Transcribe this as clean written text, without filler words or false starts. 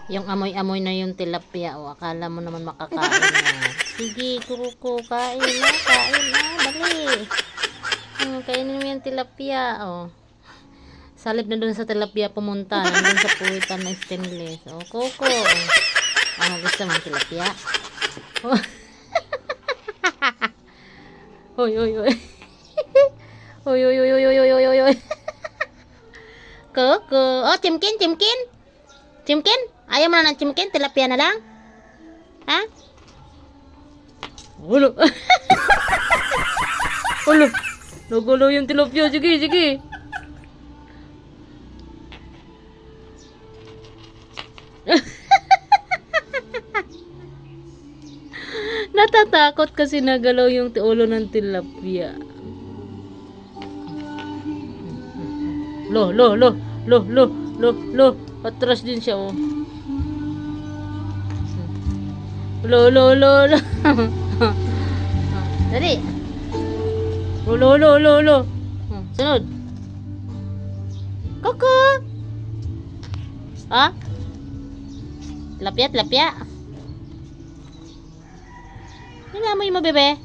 Yung amoy-amoy na yung tilapia. O, akala mo naman makakain na. Sige, kuko, kain na, dali. Kainin mo yung tilapia. O. Salib na dun sa tilapia pumunta. Nandun sa puwitan na stainless. O, kuko. Gusto mo tilapia? Hoy, hoy, hoy. Hoy, hoy, hoy, hoy, hoy, hoy, hoy, hoy. Kuko. Oh, Chimkin. Chimkin? Ayaw mo na ng chimkin? Tilapia na lang? Ha? Ulo. Ulo. Nagulo yung tilapia. Sige. Natatakot kasi nagalaw yung ulo ng tilapia. Lo. Atras din siya, oh. Lo. Dali. Lo. Sunod. Koko. Ha? Tilapia. Hinamoy mo, bebe.